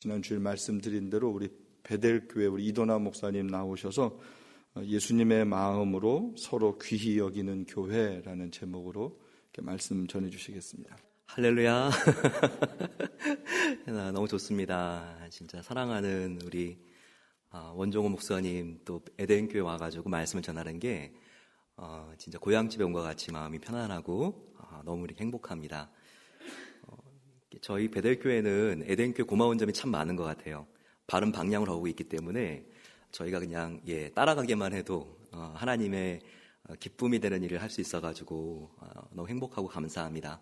지난주에 말씀드린 대로 우리 베델교회 우리 이도나 목사님 나오셔서 예수님의 마음으로 서로 귀히 여기는 교회라는 제목으로 이렇게 말씀 전해주시겠습니다. 할렐루야. 너무 좋습니다. 진짜 사랑하는 우리 원종호 목사님 또 에덴교회 와가지고 말씀을 전하는 게 진짜 고향집에 온 것 같이 마음이 편안하고 너무 이렇게 행복합니다. 저희 베델교회는 에덴교회 고마운 점이 참 많은 것 같아요. 바른 방향으로 가고 있기 때문에 저희가 그냥 따라가기만 해도 하나님의 기쁨이 되는 일을 할 수 있어가지고 너무 행복하고 감사합니다.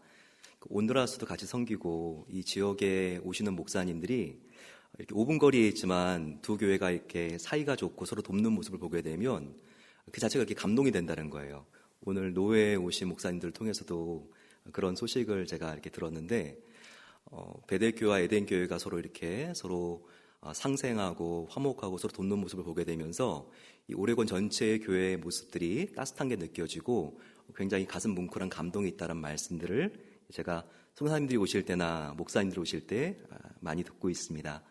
온두라스도 같이 섬기고 이 지역에 오시는 목사님들이 이렇게 5분 거리에 있지만 두 교회가 이렇게 사이가 좋고 서로 돕는 모습을 보게 되면 그 자체가 이렇게 감동이 된다는 거예요. 오늘 노회에 오신 목사님들을 통해서도 그런 소식을 제가 이렇게 들었는데 베델교회와 에덴교회가 서로 이렇게 서로 상생하고 화목하고 서로 돕는 모습을 보게 되면서 이 오레곤 전체의 교회의 모습들이 따뜻한 게 느껴지고 굉장히 가슴 뭉클한 감동이 있다는 말씀들을 제가 성사님들이 오실 때나 목사님들이 오실 때 많이 듣고 있습니다.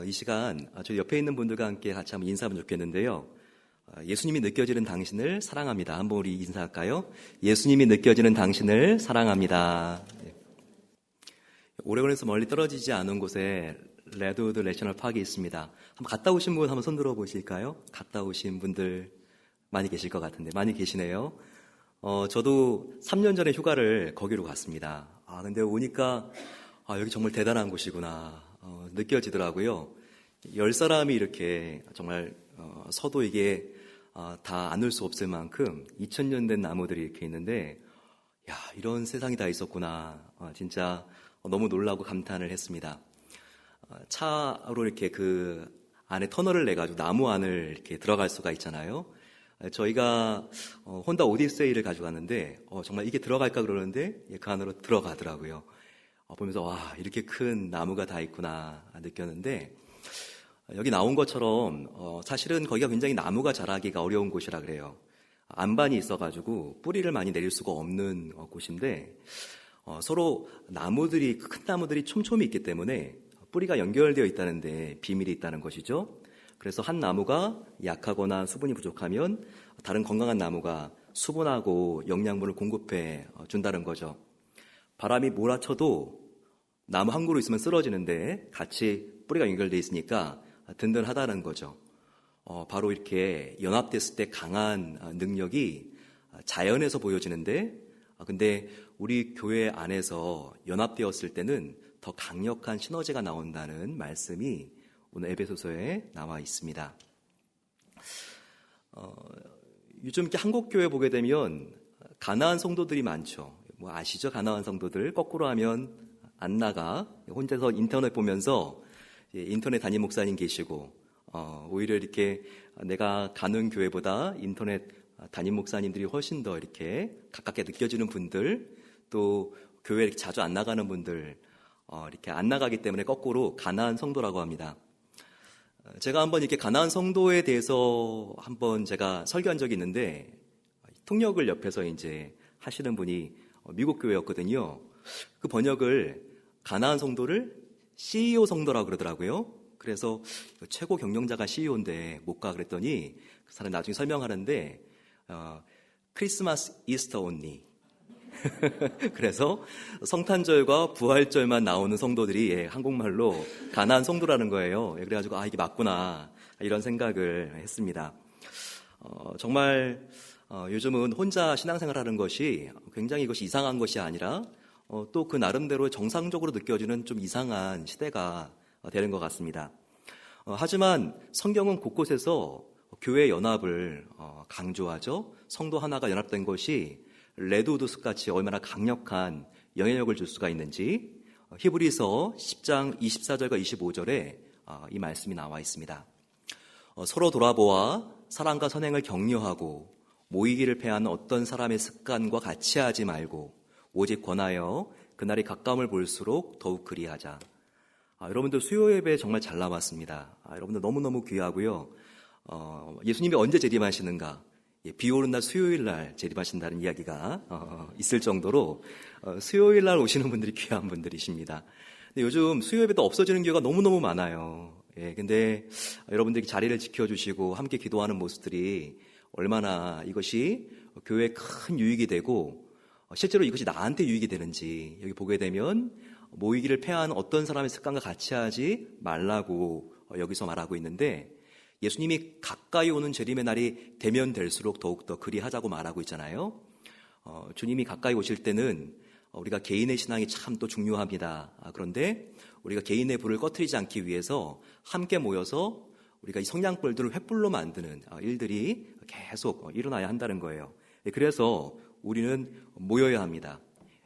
이 시간 저 옆에 있는 분들과 함께 같이 한번 인사하면 좋겠는데요. 예수님이 느껴지는 당신을 사랑합니다. 한번 우리 인사할까요? 예수님이 느껴지는 당신을 사랑합니다. 오레곤에서 멀리 떨어지지 않은 곳에 레드우드 내셔널 파크가 있습니다. 한번 갔다 오신 분 한번 손 들어 보실까요? 갔다 오신 분들 많이 계실 것 같은데 많이 계시네요. 저도 3년 전에 휴가를 거기로 갔습니다. 근데 오니까 여기 정말 대단한 곳이구나 느껴지더라고요. 10사람이 이렇게 정말 서도 이게 다 안을 수 없을 만큼 2000년 된 나무들이 이렇게 있는데 이런 세상이 다 있었구나. 진짜 너무 놀라고 감탄을 했습니다. 차로 이렇게 그 안에 터널을 내가지고 나무 안을 이렇게 들어갈 수가 있잖아요. 저희가 혼다 오디세이를 가져갔는데 정말 이게 들어갈까 그러는데 그 안으로 들어가더라고요. 보면서 와 이렇게 큰 나무가 다 있구나 느꼈는데 여기 나온 것처럼 사실은 거기가 굉장히 나무가 자라기가 어려운 곳이라 그래요. 안반이 있어가지고 뿌리를 많이 내릴 수가 없는 곳인데 서로 나무들이 큰 나무들이 촘촘히 있기 때문에 뿌리가 연결되어 있다는데 비밀이 있다는 것이죠. 그래서 한 나무가 약하거나 수분이 부족하면 다른 건강한 나무가 수분하고 영양분을 공급해 준다는 거죠. 바람이 몰아쳐도 나무 한 그루 있으면 쓰러지는데 같이 뿌리가 연결되어 있으니까 든든하다는 거죠. 바로 이렇게 연합됐을 때 강한 능력이 자연에서 보여지는데 근데 우리 교회 안에서 연합되었을 때는 더 강력한 시너지가 나온다는 말씀이 오늘 에베소서에 나와 있습니다. 요즘 이렇게 한국 교회 보게 되면 가나안 성도들이 많죠. 아시죠? 가나안 성도들 거꾸로 하면 안 나가 혼자서 인터넷 보면서 인터넷 담임 목사님 계시고 오히려 이렇게 내가 가는 교회보다 인터넷 담임 목사님들이 훨씬 더 이렇게 가깝게 느껴지는 분들 또 교회 이렇게 자주 안 나가는 분들 이렇게 안 나가기 때문에 거꾸로 가나안 성도라고 합니다. 제가 한번 이렇게 가나안 성도에 대해서 한번 제가 설교한 적이 있는데 통역을 옆에서 이제 하시는 분이 미국 교회였거든요. 그 번역을 가나안 성도를 CEO 성도라고 그러더라고요. 그래서 최고 경영자가 CEO인데 못 가 그랬더니 그 사람이 나중에 설명하는데 크리스마스 이스터 온리 그래서 성탄절과 부활절만 나오는 성도들이 한국말로 가나안 성도라는 거예요. 그래가지고 이게 맞구나 이런 생각을 했습니다. 정말 요즘은 혼자 신앙생활하는 것이 굉장히 이것이 이상한 것이 아니라 또 그 나름대로 정상적으로 느껴지는 좀 이상한 시대가 되는 것 같습니다. 하지만 성경은 곳곳에서 교회 연합을 강조하죠. 성도 하나가 연합된 것이 레드우드 숲같이 얼마나 강력한 영향력을 줄 수가 있는지 히브리서 10장 24절과 25절에 이 말씀이 나와 있습니다. 서로 돌아보아 사랑과 선행을 격려하고 모이기를 패하는 어떤 사람의 습관과 같이 하지 말고 오직 권하여 그날이 가까움을 볼수록 더욱 그리하자. 여러분들 수요 예배 정말 잘 나왔습니다. 여러분들 너무너무 귀하고요. 예수님이 언제 재림하시는가? 비 오는 날 수요일 날 재림하신다는 이야기가 있을 정도로 수요일 날 오시는 분들이 귀한 분들이십니다. 근데 요즘 수요 예배도 없어지는 교회가 너무너무 많아요. 근데 여러분들이 자리를 지켜주시고 함께 기도하는 모습들이 얼마나 이것이 교회에 큰 유익이 되고 실제로 이것이 나한테 유익이 되는지 여기 보게 되면 모이기를 폐하는 어떤 사람의 습관과 같이 하지 말라고 여기서 말하고 있는데 예수님이 가까이 오는 재림의 날이 되면 될수록 더욱더 그리하자고 말하고 있잖아요. 주님이 가까이 오실 때는 우리가 개인의 신앙이 참 또 중요합니다. 그런데 우리가 개인의 불을 꺼트리지 않기 위해서 함께 모여서 우리가 이 성냥불들을 횃불로 만드는 일들이 계속 일어나야 한다는 거예요. 그래서 우리는 모여야 합니다.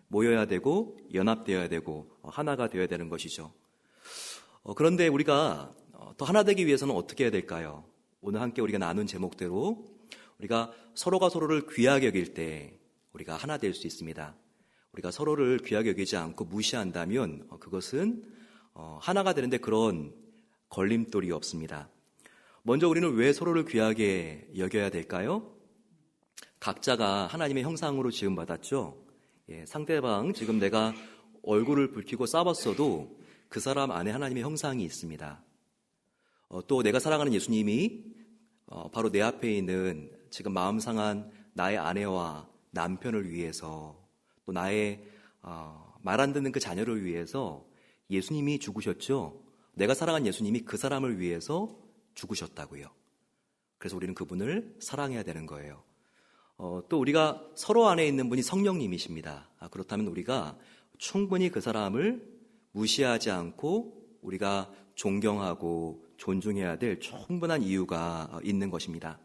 모여야 되고 연합되어야 되고 하나가 되어야 되는 것이죠. 그런데 우리가 더 하나 되기 위해서는 어떻게 해야 될까요? 오늘 함께 우리가 나눈 제목대로 우리가 서로가 서로를 귀하게 여길 때 우리가 하나 될 수 있습니다. 우리가 서로를 귀하게 여기지 않고 무시한다면 그것은 하나가 되는데 그런 걸림돌이 없습니다. 먼저 우리는 왜 서로를 귀하게 여겨야 될까요? 각자가 하나님의 형상으로 지음받았죠. 상대방 지금 내가 얼굴을 붉히고 싸웠어도 그 사람 안에 하나님의 형상이 있습니다. 또 내가 사랑하는 예수님이 바로 내 앞에 있는 지금 마음 상한 나의 아내와 남편을 위해서 또 나의 말 안 듣는 그 자녀를 위해서 예수님이 죽으셨죠. 내가 사랑한 예수님이 그 사람을 위해서 죽으셨다고요. 그래서 우리는 그분을 사랑해야 되는 거예요. 또 우리가 서로 안에 있는 분이 성령님이십니다. 그렇다면 우리가 충분히 그 사람을 무시하지 않고 우리가 존경하고 존중해야 될 충분한 이유가 있는 것입니다.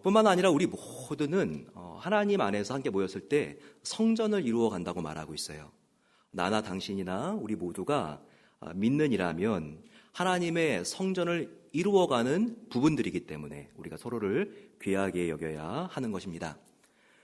뿐만 아니라 우리 모두는 하나님 안에서 함께 모였을 때 성전을 이루어 간다고 말하고 있어요. 나나 당신이나 우리 모두가 믿는 이라면 하나님의 성전을 이루어가는 부분들이기 때문에 우리가 서로를 귀하게 여겨야 하는 것입니다.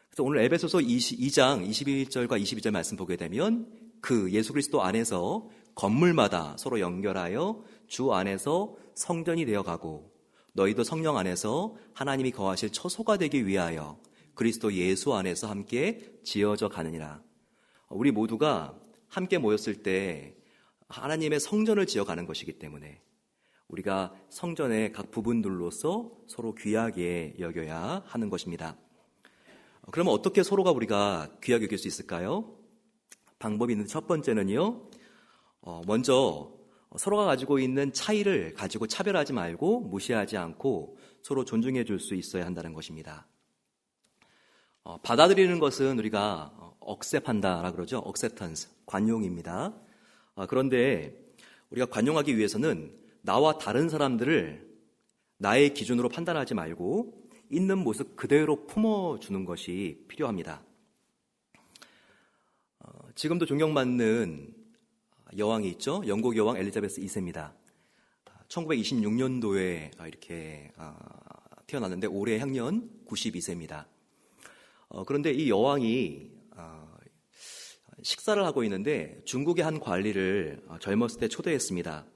그래서 오늘 에베소서 2장 21절과 22절 말씀 보게 되면 그 예수 그리스도 안에서 건물마다 서로 연결하여 주 안에서 성전이 되어가고 너희도 성령 안에서 하나님이 거하실 처소가 되기 위하여 그리스도 예수 안에서 함께 지어져 가느니라. 우리 모두가 함께 모였을 때 하나님의 성전을 지어가는 것이기 때문에 우리가 성전의 각 부분들로서 서로 귀하게 여겨야 하는 것입니다. 그러면 어떻게 서로가 우리가 귀하게 여길 수 있을까요? 방법이 있는데 첫 번째는요. 먼저 서로가 가지고 있는 차이를 가지고 차별하지 말고 무시하지 않고 서로 존중해 줄 수 있어야 한다는 것입니다. 받아들이는 것은 우리가 억셉한다라고 그러죠. acceptance, 관용입니다. 그런데 우리가 관용하기 위해서는 나와 다른 사람들을 나의 기준으로 판단하지 말고 있는 모습 그대로 품어주는 것이 필요합니다. 지금도 존경받는 여왕이 있죠. 영국 여왕 엘리자베스 2세입니다. 1926년도에 이렇게 태어났는데 올해 향년 92세입니다. 그런데 이 여왕이 식사를 하고 있는데 중국의 한 관리를 젊었을 때 초대했습니다.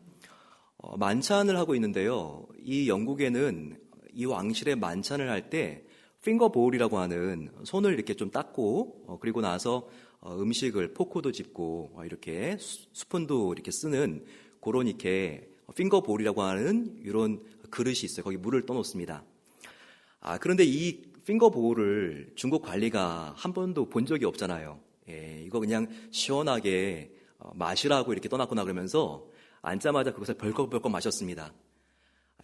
만찬을 하고 있는데요. 이 영국에는 이 왕실의 만찬을 할 때 핑거보울이라고 하는 손을 이렇게 좀 닦고 그리고 나서 음식을 포크도 짚고 이렇게 스푼도 이렇게 쓰는 그런 이렇게 핑거보울이라고 하는 이런 그릇이 있어요. 거기 물을 떠놓습니다. 그런데 이 핑거보울을 중국 관리가 한 번도 본 적이 없잖아요. 이거 그냥 시원하게 마시라고 이렇게 떠났구나 그러면서 앉자마자 그것을 벌컥벌컥 마셨습니다.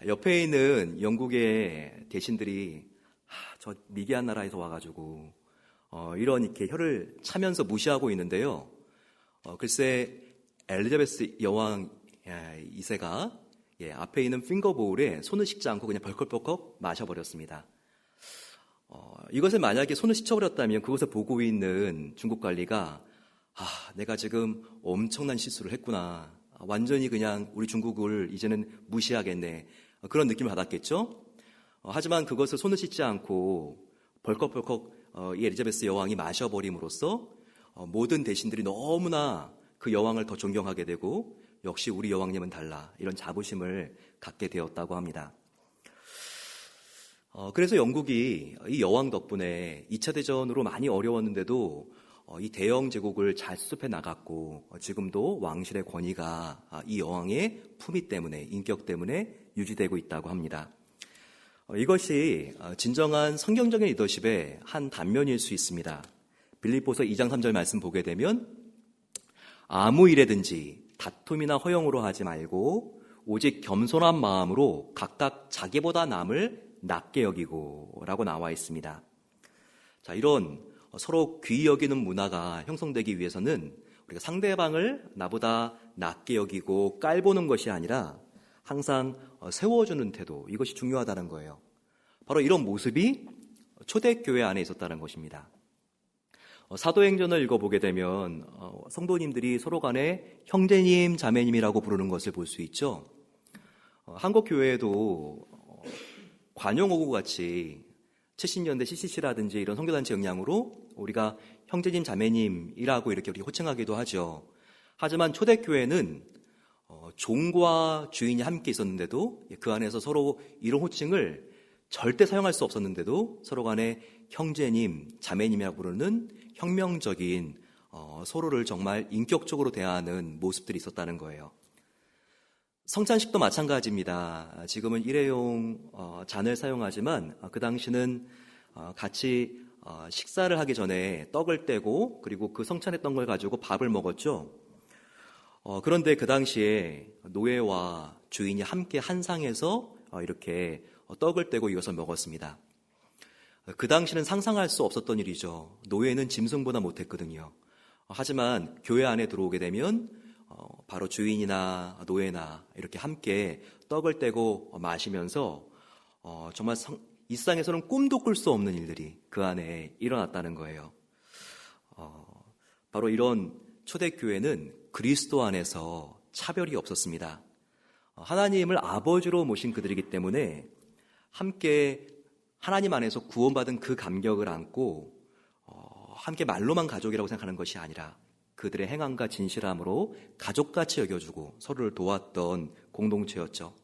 옆에 있는 영국의 대신들이 저 미개한 나라에서 와가지고 이런 이렇게 혀를 차면서 무시하고 있는데요. 글쎄 엘리자베스 여왕 2세가 앞에 있는 핑거보울에 손을 씻지 않고 그냥 벌컥벌컥 마셔버렸습니다. 이것을 만약에 손을 씻어버렸다면 그것을 보고 있는 중국 관리가 내가 지금 엄청난 실수를 했구나. 완전히 그냥 우리 중국을 이제는 무시하겠네. 그런 느낌을 받았겠죠. 하지만 그것을 손을 씻지 않고 벌컥벌컥 이 엘리자베스 여왕이 마셔버림으로써 모든 대신들이 너무나 그 여왕을 더 존경하게 되고 역시 우리 여왕님은 달라 이런 자부심을 갖게 되었다고 합니다. 그래서 영국이 이 여왕 덕분에 2차 대전으로 많이 어려웠는데도 이 대영 제국을 잘 수습해 나갔고 지금도 왕실의 권위가 이 여왕의 품위 때문에, 인격 때문에 유지되고 있다고 합니다. 이것이 진정한 성경적인 리더십의 한 단면일 수 있습니다. 빌립보서 2장 3절 말씀 보게 되면 아무 일에든지 다툼이나 허용으로 하지 말고 오직 겸손한 마음으로 각각 자기보다 남을 낮게 여기고 라고 나와 있습니다. 자, 이런 서로 귀히 여기는 문화가 형성되기 위해서는 우리가 상대방을 나보다 낮게 여기고 깔보는 것이 아니라 항상 세워주는 태도, 이것이 중요하다는 거예요. 바로 이런 모습이 초대교회 안에 있었다는 것입니다. 사도행전을 읽어보게 되면 성도님들이 서로 간에 형제님, 자매님이라고 부르는 것을 볼 수 있죠. 한국 교회에도 관용어구 같이 70년대 CCC라든지 이런 선교단체 영향으로 우리가 형제님, 자매님이라고 이렇게 우리 호칭하기도 하죠. 하지만 초대교회는 종과 주인이 함께 있었는데도 그 안에서 서로 이런 호칭을 절대 사용할 수 없었는데도 서로 간에 형제님, 자매님이라고 부르는 혁명적인 서로를 정말 인격적으로 대하는 모습들이 있었다는 거예요. 성찬식도 마찬가지입니다. 지금은 일회용 잔을 사용하지만 그 당시는 같이 식사를 하기 전에 떡을 떼고 그리고 그 성찬했던 걸 가지고 밥을 먹었죠. 그런데 그 당시에 노예와 주인이 함께 한 상에서 이렇게 떡을 떼고 이것을 먹었습니다. 그 당시는 상상할 수 없었던 일이죠. 노예는 짐승보다 못했거든요. 하지만 교회 안에 들어오게 되면 바로 주인이나 노예나 이렇게 함께 떡을 떼고 마시면서 정말 일상에서는 꿈도 꿀 수 없는 일들이 그 안에 일어났다는 거예요. 바로 이런 초대교회는 그리스도 안에서 차별이 없었습니다. 하나님을 아버지로 모신 그들이기 때문에 함께 하나님 안에서 구원받은 그 감격을 안고 함께 말로만 가족이라고 생각하는 것이 아니라 그들의 행함과 진실함으로 가족같이 여겨주고 서로를 도왔던 공동체였죠.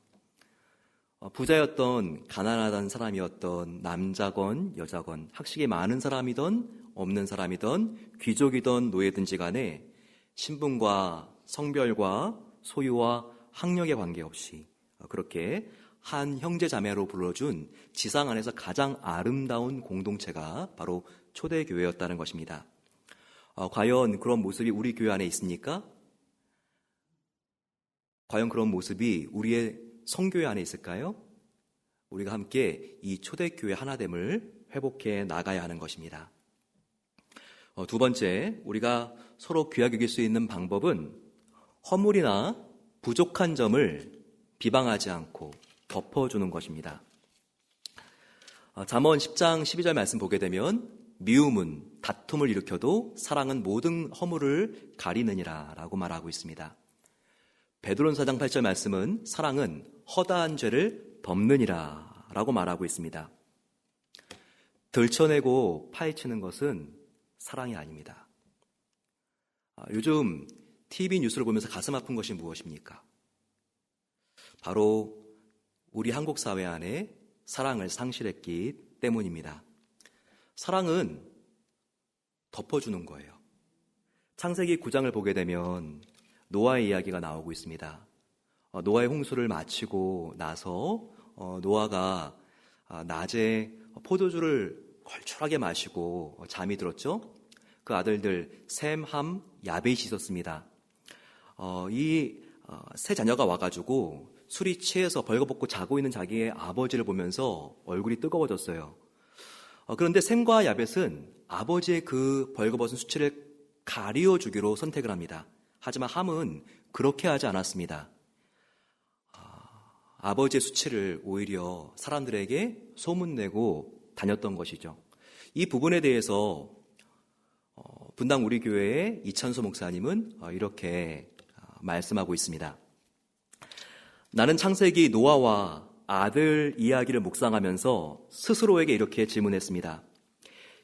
부자였던 가난하던 사람이었던 남자건 여자건 학식이 많은 사람이던 없는 사람이던 귀족이던 노예든지 간에 신분과 성별과 소유와 학력에 관계없이 그렇게 한 형제 자매로 불러준 지상 안에서 가장 아름다운 공동체가 바로 초대교회였다는 것입니다. 과연 그런 모습이 우리 교회 안에 있습니까? 과연 그런 모습이 우리의 성교회 안에 있을까요? 우리가 함께 이 초대교회 하나됨을 회복해 나가야 하는 것입니다. 두 번째, 우리가 서로 귀하게 여길 수 있는 방법은 허물이나 부족한 점을 비방하지 않고 덮어주는 것입니다. 잠언 10장 12절 말씀 보게 되면 미움은 다툼을 일으켜도 사랑은 모든 허물을 가리느니라 라고 말하고 있습니다. 베드로전서 4장 8절 말씀은 사랑은 허다한 죄를 덮느니라 라고 말하고 있습니다. 들춰내고 파헤치는 것은 사랑이 아닙니다. 요즘 TV 뉴스를 보면서 가슴 아픈 것이 무엇입니까? 바로 우리 한국 사회 안에 사랑을 상실했기 때문입니다. 사랑은 덮어주는 거예요. 창세기 9장을 보게 되면 노아의 이야기가 나오고 있습니다. 노아의 홍수를 마치고 나서 노아가 낮에 포도주를 걸출하게 마시고 잠이 들었죠. 그 아들들 셈, 함, 야벳이 있었습니다. 이 세 자녀가 와가지고 술이 취해서 벌거벗고 자고 있는 자기의 아버지를 보면서 얼굴이 뜨거워졌어요. 그런데 셈과 야벳은 아버지의 그 벌거벗은 수치를 가리워주기로 선택을 합니다. 하지만 함은 그렇게 하지 않았습니다. 아버지의 수치를 오히려 사람들에게 소문내고 다녔던 것이죠. 이 부분에 대해서 분당 우리 교회의 이찬수 목사님은 이렇게 말씀하고 있습니다. 나는 창세기 노아와 아들 이야기를 묵상하면서 스스로에게 이렇게 질문했습니다.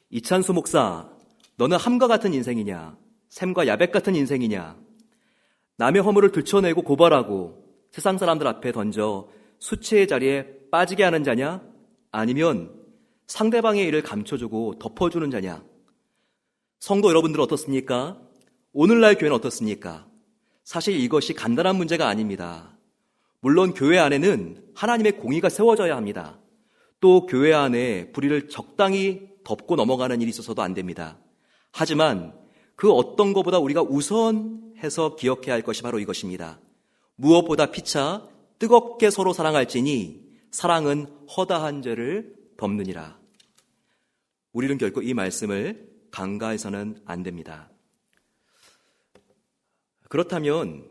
이찬수 목사, 너는 함과 같은 인생이냐? 셈과 야벳 같은 인생이냐? 남의 허물을 들춰내고 고발하고 세상 사람들 앞에 던져 수치의 자리에 빠지게 하는 자냐? 아니면 상대방의 일을 감춰주고 덮어주는 자냐? 성도 여러분들 어떻습니까? 오늘날 교회는 어떻습니까? 사실 이것이 간단한 문제가 아닙니다. 물론 교회 안에는 하나님의 공의가 세워져야 합니다. 또 교회 안에 불의를 적당히 덮고 넘어가는 일이 있어서도 안 됩니다. 하지만 그 어떤 것보다 우리가 우선해서 기억해야 할 것이 바로 이것입니다. 무엇보다 피차 뜨겁게 서로 사랑할지니 사랑은 허다한 죄를 덮느니라. 우리는 결코 이 말씀을 간과해서는 안 됩니다. 그렇다면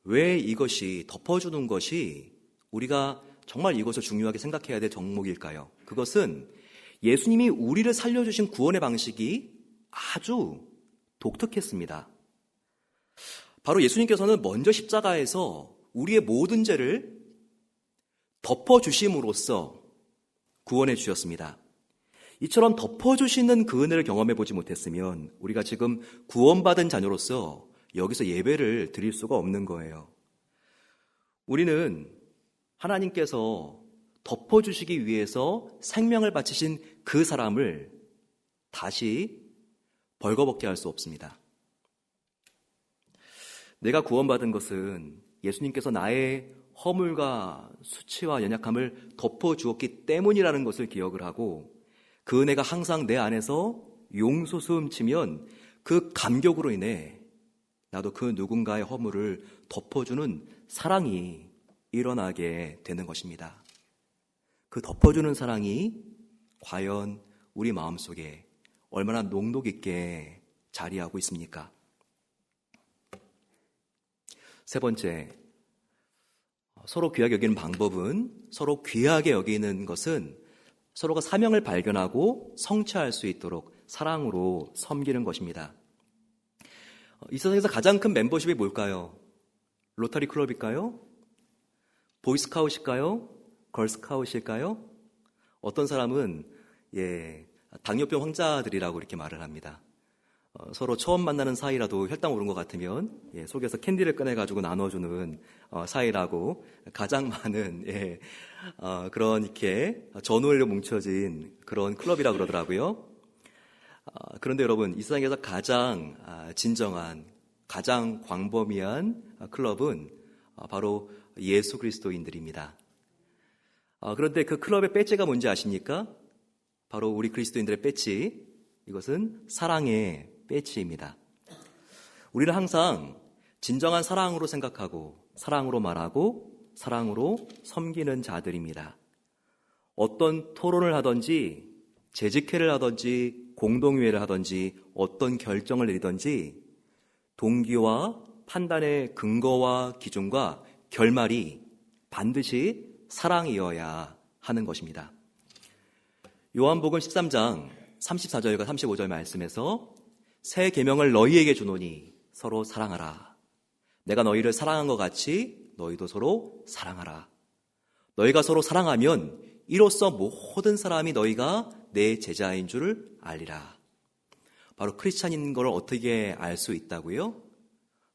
왜 이것이 덮어주는 것이 우리가 정말 이것을 중요하게 생각해야 될 덕목일까요? 그것은 예수님이 우리를 살려주신 구원의 방식이 아주 독특했습니다. 바로 예수님께서는 먼저 십자가에서 우리의 모든 죄를 덮어주심으로써 구원해 주셨습니다. 이처럼 덮어주시는 그 은혜를 경험해 보지 못했으면 우리가 지금 구원받은 자녀로서 여기서 예배를 드릴 수가 없는 거예요. 우리는 하나님께서 덮어주시기 위해서 생명을 바치신 그 사람을 다시 벌거벗게 할 수 없습니다. 내가 구원받은 것은 예수님께서 나의 허물과 수치와 연약함을 덮어주었기 때문이라는 것을 기억을 하고 그 은혜가 항상 내 안에서 용솟음치면 그 감격으로 인해 나도 그 누군가의 허물을 덮어주는 사랑이 일어나게 되는 것입니다. 그 덮어주는 사랑이 과연 우리 마음속에 얼마나 녹록 있게 자리하고 있습니까? 세 번째, 서로 귀하게 여기는 방법은 서로 귀하게 여기는 것은 서로가 사명을 발견하고 성취할 수 있도록 사랑으로 섬기는 것입니다. 이 세상에서 가장 큰 멤버십이 뭘까요? 로터리 클럽일까요? 보이스카웃일까요? 걸스카웃일까요? 어떤 사람은 당뇨병 환자들이라고 이렇게 말을 합니다. 서로 처음 만나는 사이라도 혈당 오른 것 같으면 속에서 캔디를 꺼내가지고 나눠주는 사이라고 가장 많은 그런 이렇게 전우회로 뭉쳐진 그런 클럽이라고 그러더라고요. 그런데 여러분, 이 세상에서 가장 진정한, 가장 광범위한 클럽은 바로 예수 그리스도인들입니다. 그런데 그 클럽의 배지가 뭔지 아십니까? 바로 우리 그리스도인들의 배지, 이것은 사랑의 배지입니다. 우리는 항상 진정한 사랑으로 생각하고 사랑으로 말하고 사랑으로 섬기는 자들입니다. 어떤 토론을 하든지 재직회를 하든지 공동회의를 하든지 어떤 결정을 내리든지 동기와 판단의 근거와 기준과 결말이 반드시 사랑이어야 하는 것입니다. 요한복음 13장 34절과 35절 말씀에서 새 계명을 너희에게 주노니 서로 사랑하라. 내가 너희를 사랑한 것 같이 너희도 서로 사랑하라. 너희가 서로 사랑하면 이로써 모든 사람이 너희가 내 제자인 줄 알리라. 바로 크리스찬인 걸 어떻게 알 수 있다고요?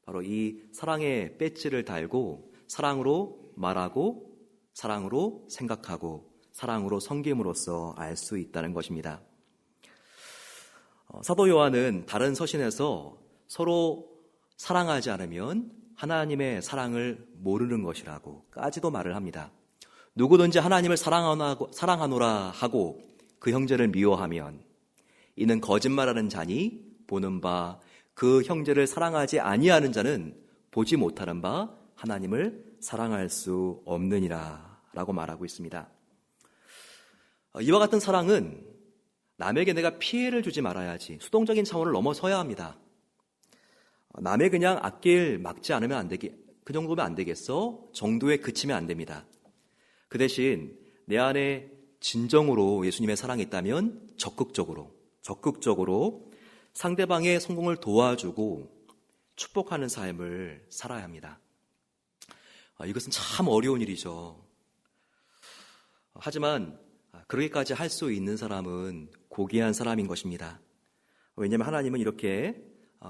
바로 이 사랑의 배지를 달고 사랑으로 말하고 사랑으로 생각하고 사랑으로 섬김으로써 알 수 있다는 것입니다. 사도 요한은 다른 서신에서 서로 사랑하지 않으면 하나님의 사랑을 모르는 것이라고까지도 말을 합니다. 누구든지 하나님을 사랑하노라 하고 그 형제를 미워하면 이는 거짓말하는 자니 보는 바 그 형제를 사랑하지 아니하는 자는 보지 못하는 바 하나님을 사랑할 수 없느니라 라고 말하고 있습니다. 이와 같은 사랑은 남에게 내가 피해를 주지 말아야지 수동적인 차원을 넘어서야 합니다. 남의 그냥 앞길 막지 않으면 그 정도면 안 되겠어? 정도에 그치면 안 됩니다. 그 대신 내 안에 진정으로 예수님의 사랑이 있다면 적극적으로 상대방의 성공을 도와주고 축복하는 삶을 살아야 합니다. 이것은 참 어려운 일이죠. 하지만 그렇게까지 할 수 있는 사람은 고귀한 사람인 것입니다. 왜냐하면 하나님은 이렇게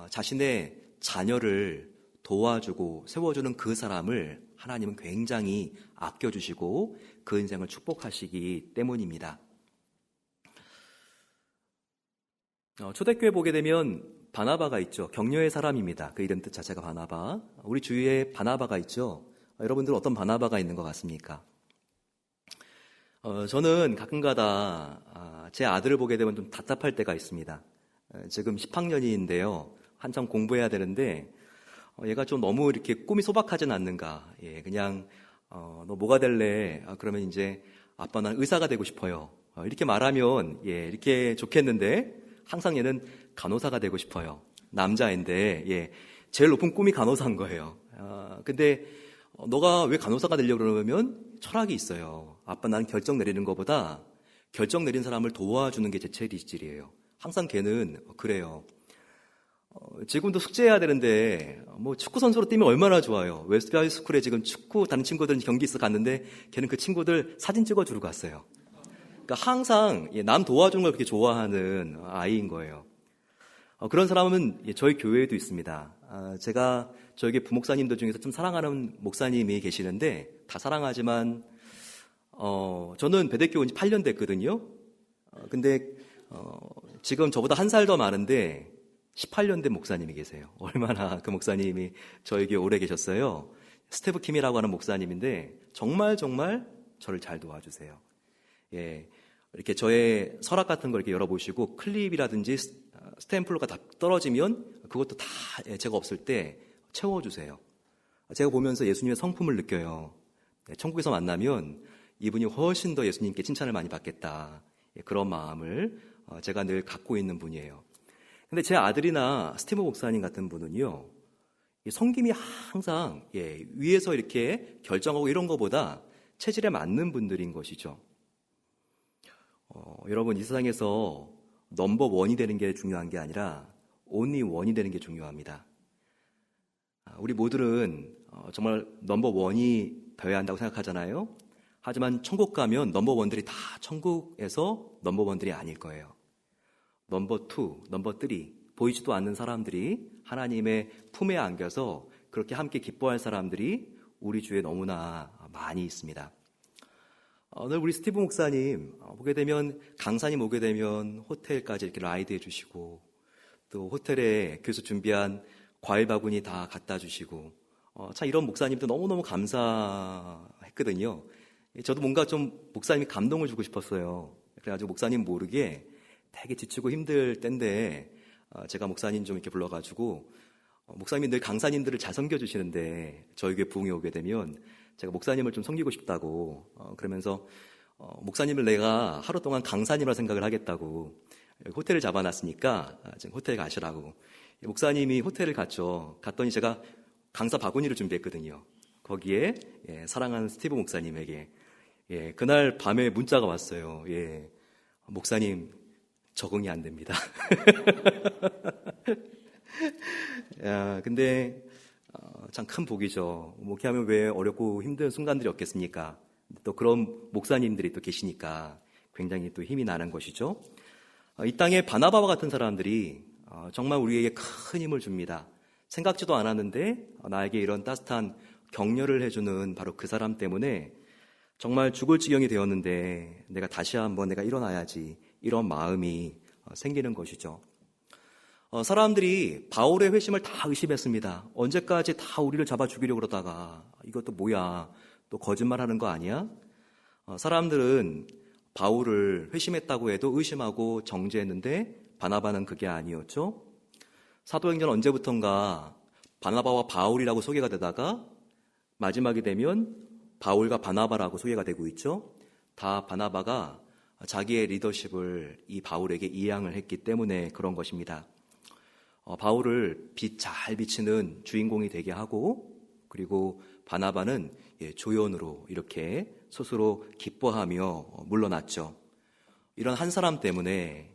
자신의 자녀를 도와주고 세워주는 그 사람을 하나님은 굉장히 아껴주시고 그 인생을 축복하시기 때문입니다. 초대교회 보게 되면 바나바가 있죠. 격려의 사람입니다. 그 이름 뜻 자체가 바나바. 우리 주위에 바나바가 있죠. 여러분들 어떤 바나바가 있는 것 같습니까? 저는 가끔가다 제 아들을 보게 되면 좀 답답할 때가 있습니다. 지금 10학년인데요. 한참 공부해야 되는데 얘가 좀 너무 이렇게 꿈이 소박하진 않는가. 예, 그냥 너 뭐가 될래? 그러면 이제 아빠 난 의사가 되고 싶어요. 이렇게 말하면 예, 이렇게 좋겠는데 항상 얘는 간호사가 되고 싶어요. 남자인데 예, 제일 높은 꿈이 간호사인 거예요. 근데 너가 왜 간호사가 되려고 그러면 철학이 있어요. 아빠 난 결정 내리는 것보다 결정 내린 사람을 도와주는 게 제 체질이에요. 항상 걔는 그래요. 지금도 숙제해야 되는데 뭐 축구 선수로 뛰면 얼마나 좋아요. 웨스트하이스쿨에 지금 축구 다른 친구들 경기 있어 갔는데 걔는 그 친구들 사진 찍어주러 갔어요. 그러니까 항상 남 도와주는 걸 그렇게 좋아하는 아이인 거예요. 그런 사람은 저희 교회에도 있습니다. 제가 저에게 부목사님들 중에서 좀 사랑하는 목사님이 계시는데 다 사랑하지만 저는 배대교 온 지 8년 됐거든요. 근데 지금 저보다 한 살 더 많은데 18년 된 목사님이 계세요. 얼마나 그 목사님이 저에게 오래 계셨어요. 스테브 킴이라고 하는 목사님인데 정말 저를 잘 도와주세요. 예, 이렇게 저의 서랍 같은 걸 이렇게 열어보시고 클립이라든지 스탬플러가 다 떨어지면 그것도 다 제가 없을 때 채워주세요. 제가 보면서 예수님의 성품을 느껴요. 천국에서 만나면 이분이 훨씬 더 예수님께 칭찬을 많이 받겠다. 그런 마음을 제가 늘 갖고 있는 분이에요. 근데 제 아들이나 스티브 목사님 같은 분은요, 성김이 항상 위에서 이렇게 결정하고 이런 것보다 체질에 맞는 분들인 것이죠. 여러분 이 세상에서 넘버 원이 되는 게 중요한 게 아니라 only 원이 되는 게 중요합니다. 우리 모두는 정말 넘버 원이 되어야 한다고 생각하잖아요. 하지만 천국 가면 넘버 원들이 다 천국에서 넘버 원들이 아닐 거예요. 넘버 투, 넘버 쓰리 보이지도 않는 사람들이 하나님의 품에 안겨서 그렇게 함께 기뻐할 사람들이 우리 주위에 너무나 많이 있습니다. 오늘 우리 스티브 목사님 보게 되면 강사님 오게 되면 호텔까지 이렇게 라이드해 주시고 또 호텔에 교수 준비한 과일 바구니 다 갖다 주시고 참 이런 목사님도 너무너무 감사했거든요. 저도 뭔가 좀 목사님이 감동을 주고 싶었어요. 그래가지고 목사님 모르게 되게 지치고 힘들 때인데 제가 목사님 좀 이렇게 불러가지고 목사님이 늘 강사님들을 잘 섬겨주시는데 저에게 부흥이 오게 되면 제가 목사님을 좀 섬기고 싶다고 그러면서 목사님을 내가 하루 동안 강사님이라 생각을 하겠다고 호텔을 잡아놨으니까 지금 호텔 가시라고 목사님이 호텔을 갔죠. 갔더니 제가 강사 바구니를 준비했거든요. 거기에 사랑하는 스티브 목사님에게 그날 밤에 문자가 왔어요. 목사님 적응이 안 됩니다. 야, 근데 참 큰 복이죠. 목회하면 왜 어렵고 힘든 순간들이 없겠습니까? 또 그런 목사님들이 또 계시니까 굉장히 또 힘이 나는 것이죠. 이 땅에 바나바와 같은 사람들이 정말 우리에게 큰 힘을 줍니다. 생각지도 않았는데 나에게 이런 따뜻한 격려를 해주는 바로 그 사람 때문에 정말 죽을 지경이 되었는데 내가 다시 한번 내가 일어나야지 이런 마음이 생기는 것이죠. 사람들이 바울의 회심을 다 의심했습니다. 언제까지 다 우리를 잡아 죽이려고 그러다가 이것도 뭐야 또 거짓말하는 거 아니야? 사람들은 바울을 회심했다고 해도 의심하고 정죄했는데 바나바는 그게 아니었죠. 사도행전 언제부턴가 바나바와 바울이라고 소개가 되다가 마지막이 되면 바울과 바나바라고 소개가 되고 있죠. 다 바나바가 자기의 리더십을 이 바울에게 이양을 했기 때문에 그런 것입니다. 바울을 빛 잘 비치는 주인공이 되게 하고 그리고 바나바는 조연으로 이렇게 스스로 기뻐하며 물러났죠. 이런 한 사람 때문에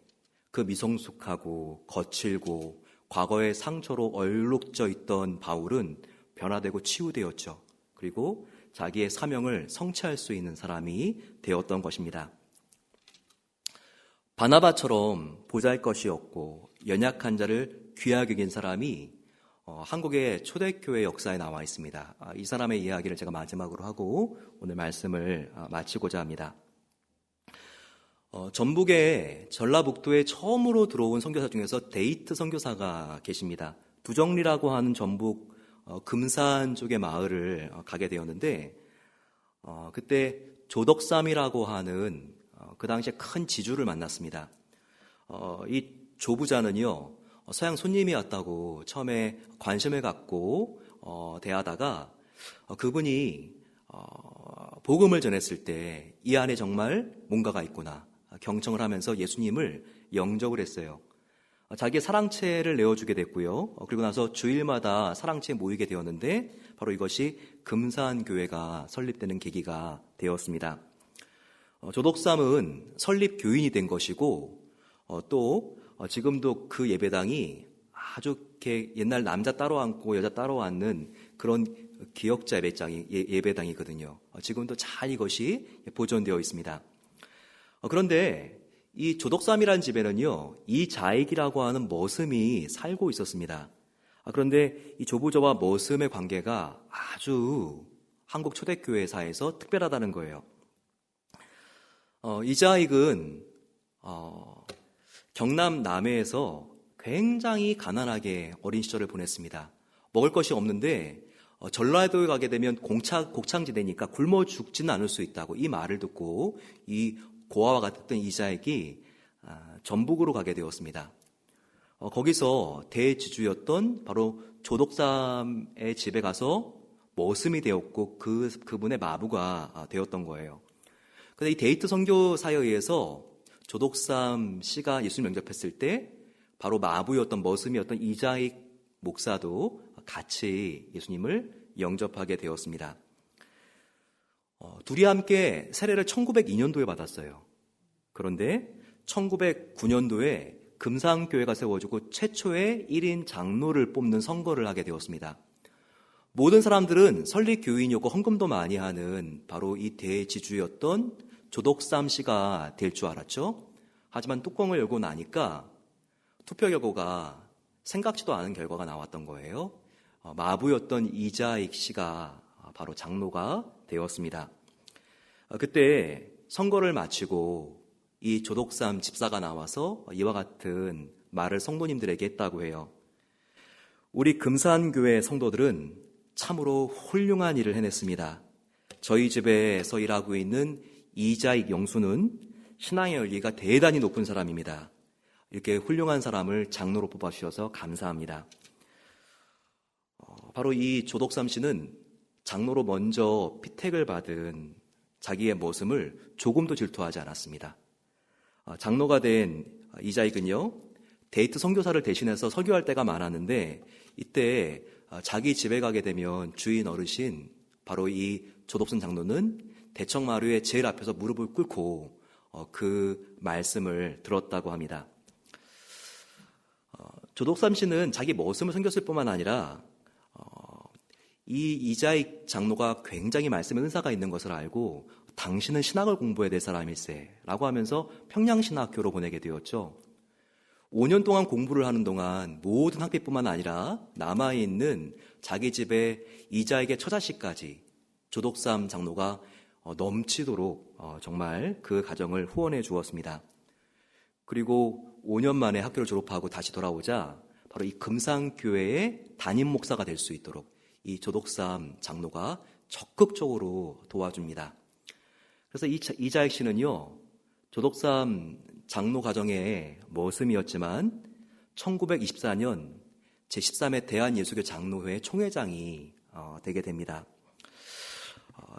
그 미성숙하고 거칠고 과거의 상처로 얼룩져 있던 바울은 변화되고 치유되었죠. 그리고 자기의 사명을 성취할 수 있는 사람이 되었던 것입니다. 바나바처럼 보잘것이 없고 연약한 자를 귀하게 여긴 사람이 한국의 초대교회 역사에 나와 있습니다. 이 사람의 이야기를 제가 마지막으로 하고 오늘 말씀을 마치고자 합니다. 전북의 전라북도에 처음으로 들어온 선교사 중에서 데이트 선교사가 계십니다. 두정리라고 하는 전북 금산 쪽의 마을을 가게 되었는데 그때 조덕삼이라고 하는 그 당시에 큰 지주를 만났습니다. 이 조부자는요 서양 손님이 왔다고 처음에 관심을 갖고 대하다가 그분이 복음을 전했을 때 이 안에 정말 뭔가가 있구나 경청을 하면서 예수님을 영접을 했어요. 자기의 사랑채를 내어주게 됐고요. 그리고 나서 주일마다 사랑채에 모이게 되었는데 바로 이것이 금산교회가 설립되는 계기가 되었습니다. 조덕삼은 설립 교인이 된 것이고 또 지금도 그 예배당이 아주 이렇게 옛날 남자 따로 앉고 여자 따로 앉는 그런 기역자 예배당이거든요. 지금도 잘 이것이 보존되어 있습니다. 그런데 이 조덕삼이라는 집에는요, 이자익이라고 하는 머슴이 살고 있었습니다. 그런데 이 조부자와 머슴의 관계가 아주 한국 초대교회사에서 특별하다는 거예요. 이자익은 경남 남해에서 굉장히 가난하게 어린 시절을 보냈습니다. 먹을 것이 없는데 전라도에 가게 되면 곡창지대니까 굶어 죽지는 않을 수 있다고 이 말을 듣고 이 고아와 같았던 이자익이 전북으로 가게 되었습니다. 거기서 대지주였던 바로 조덕삼의 집에 가서 머슴이 되었고 그분의 마부가 되었던 거예요. 그런데 이 데이트 선교사에 의해서 조덕삼 씨가 예수님 영접했을 때 바로 마부였던 머슴이었던 이자익 목사도 같이 예수님을 영접하게 되었습니다. 둘이 함께 세례를 1902년도에 받았어요. 그런데 1909년도에 금산교회가 세워지고 최초의 1인 장로를 뽑는 선거를 하게 되었습니다. 모든 사람들은 설립교인이었고 헌금도 많이 하는 바로 이 대지주였던 조덕삼 씨가 될 줄 알았죠. 하지만 뚜껑을 열고 나니까 투표 결과가 생각지도 않은 결과가 나왔던 거예요. 마부였던 이자익 씨가 바로 장로가 되었습니다. 그때 선거를 마치고 이 조덕삼 집사가 나와서 이와 같은 말을 성도님들에게 했다고 해요. 우리 금산교회 성도들은 참으로 훌륭한 일을 해냈습니다. 저희 집에서 일하고 있는 이자익 영수는 신앙의 열기가 대단히 높은 사람입니다. 이렇게 훌륭한 사람을 장로로 뽑아주셔서 감사합니다. 바로 이 조덕삼 씨는 장로로 먼저 피택을 받은 자기의 모습을 조금도 질투하지 않았습니다. 장로가 된 이자익은요, 데이트 선교사를 대신해서 설교할 때가 많았는데 이때 자기 집에 가게 되면 주인 어르신, 바로 이 조덕삼 장로는 대청마루에 제일 앞에서 무릎을 꿇고 그 말씀을 들었다고 합니다. 조덕삼 씨는 자기 머슴을 섬겼을 뿐만 아니라 이 이자익 장로가 굉장히 말씀에 은사가 있는 것을 알고 당신은 신학을 공부해야 될 사람일세 라고 하면서 평양신학교로 보내게 되었죠. 5년 동안 공부를 하는 동안 모든 학비뿐만 아니라 남아있는 자기 집에 이자익의 처자식까지 조덕삼 장로가 넘치도록 정말 그 가정을 후원해 주었습니다. 그리고 5년 만에 학교를 졸업하고 다시 돌아오자 바로 이 금산교회의 담임 목사가 될 수 있도록 이 조덕삼 장로가 적극적으로 도와줍니다. 그래서 이자익 씨는요, 조덕삼 장로 가정의 머슴이었지만 1924년 제13회 대한예수교 장로회 총회장이 되게 됩니다.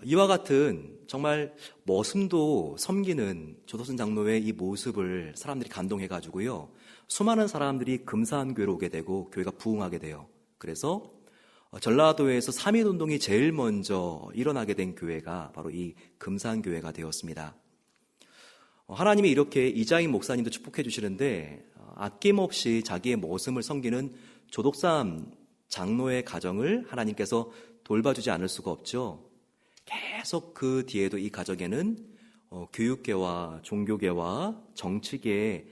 이와 같은 정말 머슴도 섬기는 조덕삼 장로의 이 모습을 사람들이 감동해가지고요, 수많은 사람들이 금산교회로 오게 되고 교회가 부흥하게 돼요. 그래서 전라도에서 3.1운동이 제일 먼저 일어나게 된 교회가 바로 이 금산교회가 되었습니다. 하나님이 이렇게 이자익 목사님도 축복해 주시는데 아낌없이 자기의 모습을 섬기는 조덕삼 장로의 가정을 하나님께서 돌봐주지 않을 수가 없죠. 계속 그 뒤에도 이 가정에는 교육계와 종교계와 정치계의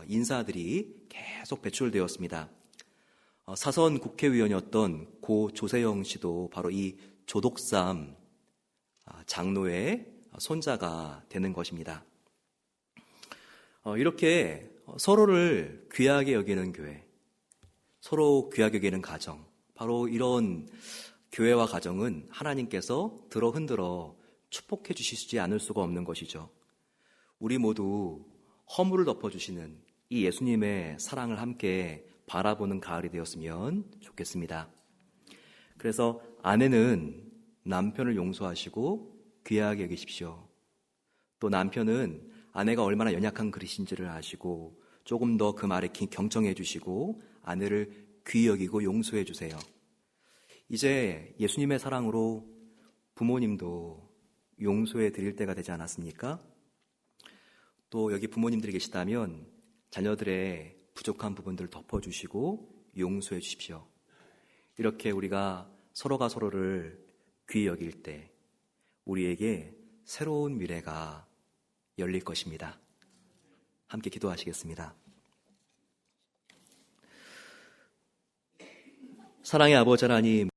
인사들이 계속 배출되었습니다. 사선 국회의원이었던 고 조세영 씨도 바로 이 조덕삼 장로의 손자가 되는 것입니다. 이렇게 서로를 귀하게 여기는 교회, 서로 귀하게 여기는 가정, 바로 이런 교회와 가정은 하나님께서 들어 흔들어 축복해 주시지 않을 수가 없는 것이죠. 우리 모두 허물을 덮어주시는 이 예수님의 사랑을 함께 바라보는 가을이 되었으면 좋겠습니다. 그래서 아내는 남편을 용서하시고 귀하게 여기십시오. 또 남편은 아내가 얼마나 연약한 그릇인지를 아시고 조금 더 그 말에 경청해 주시고 아내를 귀히 여기고 용서해 주세요. 이제 예수님의 사랑으로 부모님도 용서해 드릴 때가 되지 않았습니까? 또 여기 부모님들이 계시다면 자녀들의 부족한 부분들을 덮어주시고 용서해 주십시오. 이렇게 우리가 서로가 서로를 귀히 여길 때 우리에게 새로운 미래가 열릴 것입니다. 함께 기도하시겠습니다. 사랑의 아버지 하나님,